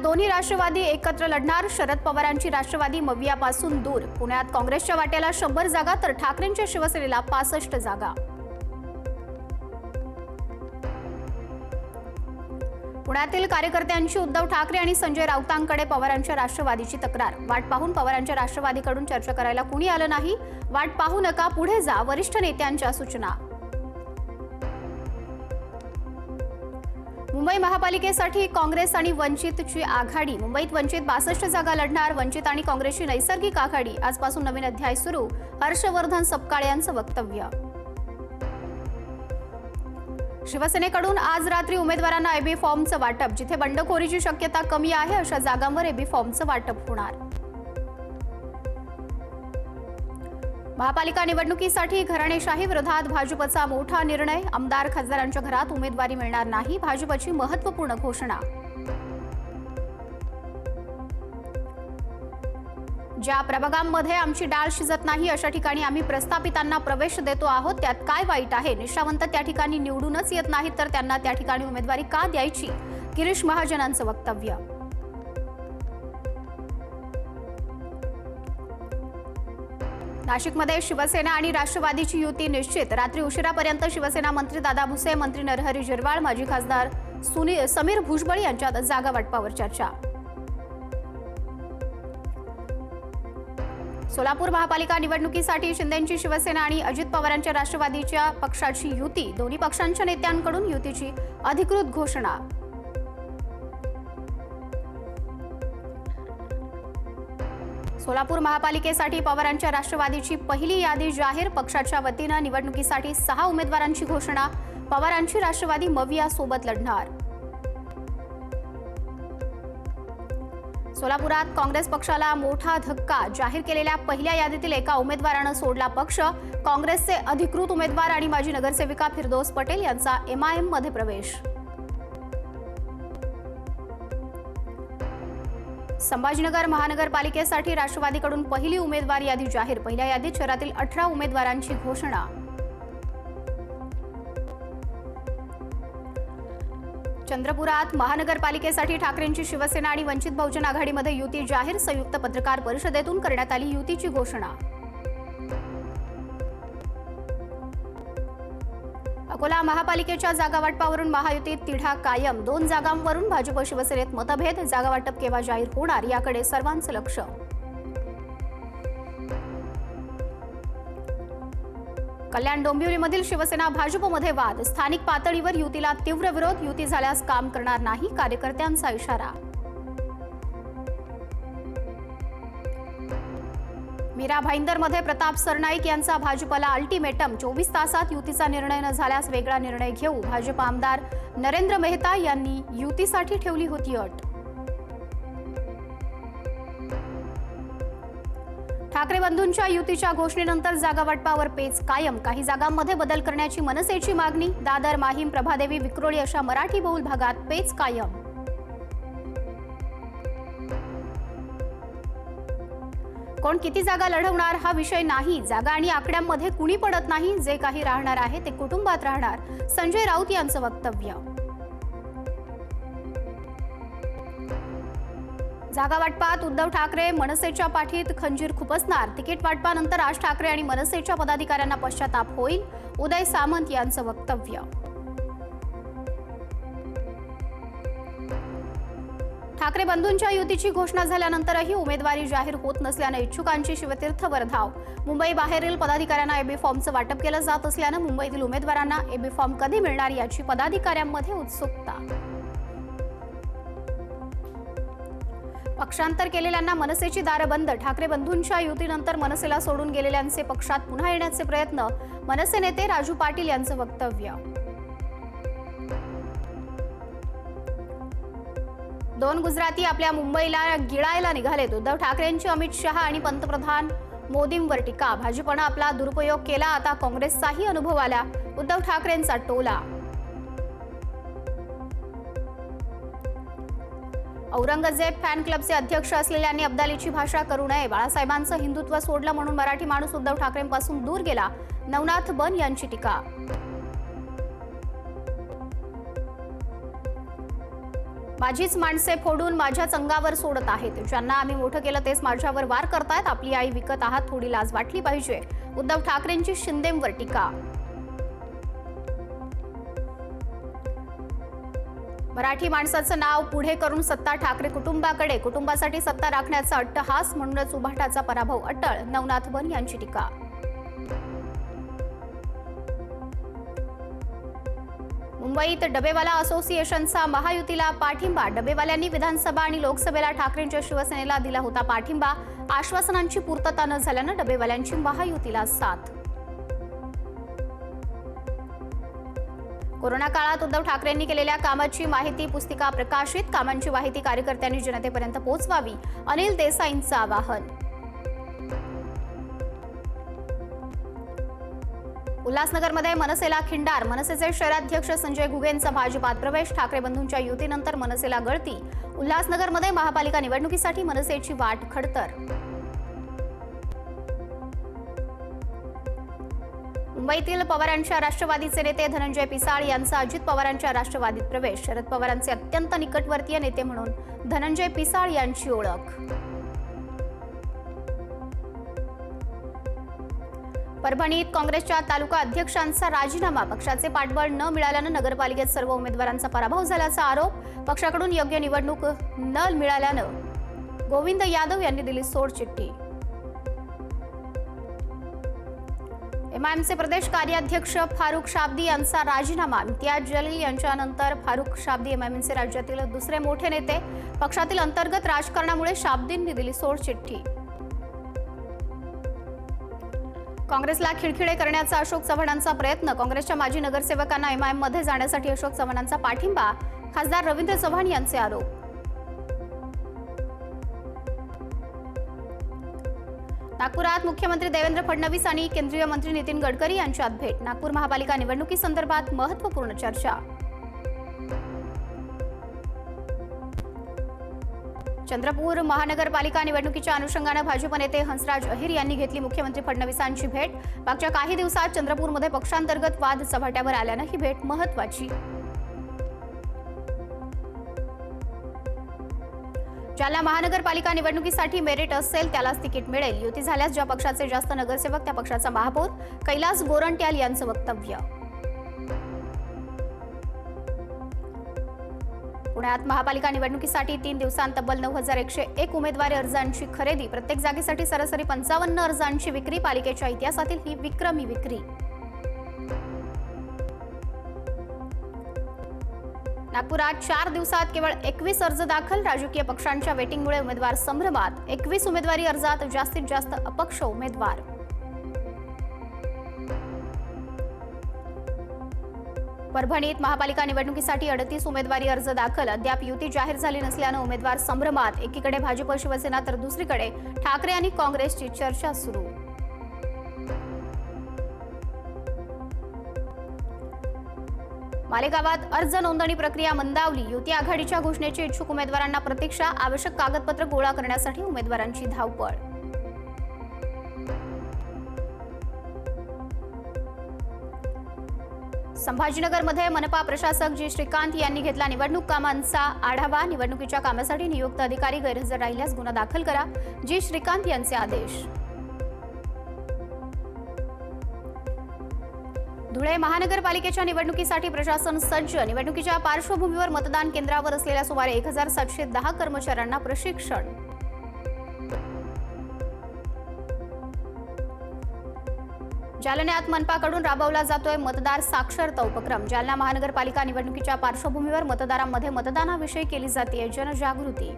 दोन्ही राष्ट्रवादी एकत्र लढणार. शरद पवारांची राष्ट्रवादी मवियापासून दूर. पुण्यात काँग्रेसच्या वाट्याला 100 जागा तर ठाकरेंच्या शिवसेनेला 65 जागा. पुण्यातील कार्यकर्त्यांची उद्धव ठाकरे आणि संजय राऊतांकडे पवारांच्या राष्ट्रवादीची तक्रार. वाट पाहून पवारांच्या राष्ट्रवादीकडून चर्चा करायला कुणी आलं नाही. वाट पाहू नका, पुढे जा, वरिष्ठ नेत्यांच्या सूचना. मुंबई महापालिकेसाठी काँग्रेस आणि वंचितची आघाडी. मुंबईत वंचित 62 जागा लढणार. वंचित आणि काँग्रेसची नैसर्गिक आघाडी. आजपासून नवीन अध्याय सुरू. हर्षवर्धन सपकाळे यांचं वक्तव्य. शिवसेनेकडून आज रात्री उमेदवारांना एबी फॉर्मचं वाटप. जिथे बंडखोरीची शक्यता कमी आहे अशा जागांवर एबी फॉर्मचं वाटप होणार. महापालिका निवडणुकीसाठी घराणेशाही विरोधात भाजपचा मोठा निर्णय. आमदार खासदारांच्या घरात उमेदवारी मिळणार नाही. भाजपची महत्त्वपूर्ण घोषणा. ज्या प्रभागांमध्ये आमची डाळ शिजत नाही अशा ठिकाणी आम्ही प्रस्थापितांना प्रवेश देतो आहोत. त्यात काय वाईट आहे? निष्ठावंत त्या ठिकाणी निवडूनच येत नाहीत तर त्यांना त्या ठिकाणी उमेदवारी का द्यायची? गिरीश महाजनांचं वक्तव्य. नाशिकमध्ये शिवसेना आणि राष्ट्रवादीची युती निश्चित. रात्री उशिरापर्यंत शिवसेना मंत्री दादा भुसे, मंत्री नरहरी झिरवाळ, माजी खासदार समीर भुजबळ यांच्यात जागा वाटपावर चर्चा. सोलापूर महापालिका निवडणुकीसाठी शिंदेंची शिवसेना आणि अजित पवारांच्या राष्ट्रवादीच्या पक्षाची युती. दोन्ही पक्षांच्या नेत्यांकडून युतीची अधिकृत घोषणा. सोलापूर महापालिकेसाठी पवारांच्या राष्ट्रवादीची पहिली यादी जाहीर. पक्षाच्या वतीनं निवडणुकीसाठी 6 उमेदवारांची घोषणा. पवारांची राष्ट्रवादी मविया सोबत लढणार. सोलापुरात काँग्रेस पक्षाला मोठा धक्का. जाहीर केलेल्या पहिल्या यादीतील एका उमेदवारानं सोडला पक्ष. काँग्रेसचे अधिकृत उमेदवार आणि माजी नगरसेविका फिरदौस पटेल यांचा MIM मध्ये प्रवेश. संभाजीनगर महानगरपालिकेसाठी राष्ट्रवादीकडून पहिली उमेदवार यादी जाहीर. पहिल्या यादीत शहरातील 18 उमेदवारांची घोषणा. चंद्रपुरात महानगरपालिकेसाठी ठाकरेंची शिवसेना आणि वंचित बहुजन आघाडीमध्ये युती जाहीर. संयुक्त पत्रकार परिषदेतून करण्यात आली युतीची घोषणा. अकोला महापालिकेच्या जागावाटपावरून महायुतीत तिढा कायम. 2 जागांवरून भाजप शिवसेनेत मतभेद. जागावाटप केव्हा जाहीर होणार याकडे सर्वांचं लक्ष. कल्याण डोंबिवलीमधील शिवसेना भाजपमध्ये वाद. स्थानिक पातळीवर युतीला तीव्र विरोध. युती झाल्यास काम करणार नाही, कार्यकर्त्यांचा इशारा. मीरा भाईंदरमध्ये प्रताप सरनाईक यांचा भाजपला अल्टिमेटम. 24 तासात युतीचा निर्णय न झाल्यास वेगळा निर्णय घेऊ. भाजप आमदार नरेंद्र मेहता यांनी युतीसाठी ठेवली होती अट. ठाकरे बंधूंच्या युतीच्या घोषणेनंतर जागावाटपावर पेच कायम. काही जागांमध्ये बदल करण्याची मनसेची मागणी. दादर, माहीम, प्रभादेवी, विक्रोळी अशा मराठी बहुल भागात पेच कायम. कोण किती जागा लढवणार हा विषय नाही. जागा आणि आकड्यांमध्ये कुणी पडत नाही. जे काही राहणार आहे ते कुटुंबात राहणार. संजय राऊत यांचं वक्तव्य. जागा वाटपात उद्धव ठाकरे मनसेच्या पाठीत खंजीर खुपसणार. तिकीट वाटपानंतर राज ठाकरे आणि मनसेच्या पदाधिकाऱ्यांना पश्चाताप होईल. उदय सामंत यांचं वक्तव्य. ठाकरे बंधूंच्या युतीची घोषणा झाल्यानंतरही उमेदवारी जाहीर होत नसल्यानं इच्छुकांची शिवतीर्थवर धाव. मुंबई बाहेरील पदाधिकाऱ्यांना एबी फॉर्मचं वाटप केलं जात असल्यानं मुंबईतील उमेदवारांना एबी फॉर्म कधी मिळणार याची पदाधिकाऱ्यांमध्ये उत्सुकता. पक्षांतर केलेल्यांना मनसेची दारं बंद. ठाकरे बंधूंच्या युतीनंतर मनसेला सोडून गेलेल्यांचे पक्षात पुन्हा येण्याचे प्रयत्न. मनसे नेते राजू पाटील यांचं वक्तव्य. 2 गुजराती आपल्या मुंबईला गिळायला निघालेत. उद्धव ठाकरेंची अमित शहा आणि पंतप्रधान मोदींवर टीका. भाजपनं आपला दुरुपयोग केला, आता काँग्रेसचाही अनुभव आला. उद्धव ठाकरेंचा टोला. औरंगजेब फॅन क्लबचे अध्यक्ष असलेल्यांनी अब्दालीची भाषा करू नये. बाळासाहेबांचं हिंदुत्व सोडलं म्हणून मराठी माणूस उद्धव ठाकरेंपासून दूर गेला. नवनाथ बन यांची टीका. माझीच माणसे फोडून माझ्याच अंगावर सोडत आहेत. ज्यांना आम्ही मोठं केलं तेच माझ्यावर वार करतायत. आपली आई विकत आहात, थोडी लाज वाटली पाहिजे. उद्धव ठाकरेंची शिंदेंवर टीका. मराठी माणसाचं नाव पुढे करून सत्ता ठाकरे कुटुंबाकडे. कुटुंबासाठी सत्ता राखण्याचा अट्टहास, म्हणूनच उभाटाचा पराभव अटळ. नवनाथ बन यांची टीका. मुंबईत डबेवाला असोसिएशनचा महायुतीला पाठिंबा. डबेवाल्यांनी विधानसभा आणि लोकसभेला ठाकरेंच्या शिवसेनेला दिला होता पाठिंबा. आश्वासनांची पूर्तता न झाल्यानं डबेवाल्यांची महायुतीला साथ. कोरोना काळात उद्धव ठाकरेंनी केलेल्या कामाची माहिती पुस्तिका प्रकाशित. कामांची माहिती कार्यकर्त्यांनी जनतेपर्यंत पोहोचवावी, अनिल देसाईंचं आवाहन. उल्हासनगरमध्ये मनसेला खिंडार. मनसेचे शहराध्यक्ष संजय घुगेंचा भाजपात प्रवेश. ठाकरे बंधूंच्या युतीनंतर मनसेला गळती. उल्हासनगरमध्ये महापालिका निवडणुकीसाठी मनसेची वाट खडतर. मुंबईतील पवारांच्या राष्ट्रवादीचे नेते धनंजय पिसाळ यांचा अजित पवारांच्या राष्ट्रवादीत प्रवेश. शरद पवारांचे अत्यंत निकटवर्तीय नेते म्हणून धनंजय पिसाळ यांची ओळख. परभणीत काँग्रेसच्या तालुका अध्यक्षांचा राजीनामा. पक्षाचे पाठबळ न मिळाल्यानं नगरपालिकेत सर्व उमेदवारांचा पराभव झाल्याचा आरोप. पक्षाकडून योग्य निवडणूक न मिळाल्यानं गोविंद यादव यांनी दिली सोडचिठ्ठी. एमआयएमचे प्रदेश कार्याध्यक्ष फारुख शाब्दी यांचा राजीनामा. इम्तियाज जलील यांच्यानंतर फारुख शाब्दी एमआयएमचे राज्यातील दुसरे मोठे नेते. पक्षातील अंतर्गत राजकारणामुळे शाब्दींनी दिली सोडचिठ्ठी. काँग्रेसला खिळखिळे करण्याचा अशोक चव्हाणांचा प्रयत्न. काँग्रेसच्या माजी नगरसेवकांना एमआयएममध्ये जाण्यासाठी अशोक चव्हाणांचा पाठिंबा. खासदार रवींद्र चव्हाण यांचे आरोप. नागपुरात मुख्यमंत्री देवेंद्र फडणवीस आणि केंद्रीय मंत्री नितीन गडकरी यांच्यात भेट. नागपूर महापालिका निवडणुकीसंदर्भात महत्त्वपूर्ण चर्चा. चंद्रपूर महानगरपालिका निवडणुकीच्या अनुषंगानं भाजप नेते हंसराज अहिर यांनी घेतली मुख्यमंत्री फडणवीसांची भेट. मागच्या काही दिवसात चंद्रपूरमध्ये पक्षांतर्गत वाद चव्हाट्यावर आल्यानं ही भेट महत्त्वाची. जालना महानगरपालिका निवडणुकीसाठी मेरिट असेल त्यालाच तिकीट मिळेल. युती झाल्यास ज्या पक्षाचे जास्त नगरसेवक त्या पक्षाचा महापौर. कैलास गोरंट्याल यांचं वक्तव्य. पुण्यात महापालिका निवडणुकीसाठी 3 दिवसांत तब्बल 9101 उमेदवारी अर्जांची खरेदी. प्रत्येक जागेसाठी सरासरी 55 अर्जांची विक्री. पालिकेच्या इतिहासातील ही विक्रमी विक्री. नागपुरात 4 दिवसात केवळ 21 अर्ज दाखल. राजकीय पक्षांच्या वेटिंगमुळे उमेदवार संभ्रमात. 21 उमेदवारी अर्जात जास्तीत जास्त अपक्ष उमेदवार. परभणीत महापालिका निवडणुकीसाठी 38 उमेदवारी अर्ज दाखल. अद्याप युती जाहीर झाली नसल्यानं उमेदवार संभ्रमात. एकीकडे भाजप शिवसेना तर दुसरीकडे ठाकरे आणि काँग्रेसची चर्चा सुरू. मालेगावात अर्ज नोंदणी प्रक्रिया मंदावली. युती आघाडीच्या घोषणेची इच्छुक उमेदवारांना प्रतीक्षा. आवश्यक कागदपत्र गोळा करण्यासाठी उमेदवारांची धावपळ. संभाजीनगरमध्ये मनपा प्रशासक जी श्रीकांत यांनी घेतला निवडणूक कामांचा आढावा. निवडणुकीच्या कामासाठी नियुक्त अधिकारी गैरहजर राहिल्यास गुन्हा दाखल करा. जी श्रीकांत यांचे आदेश. धुळे महानगरपालिकेच्या निवडणुकीसाठी प्रशासन सज्ज. निवडणुकीच्या पार्श्वभूमीवर मतदान केंद्रावर असलेल्या सुमारे 1710 कर्मचाऱ्यांना प्रशिक्षण. जालन्यात मनपाकडून राबवला जातोय मतदार साक्षरता उपक्रम. जालना महानगरपालिका निवडणुकीच्या पार्श्वभूमीवर मतदारांमध्ये मतदानाविषयी केली जाते जनजागृती.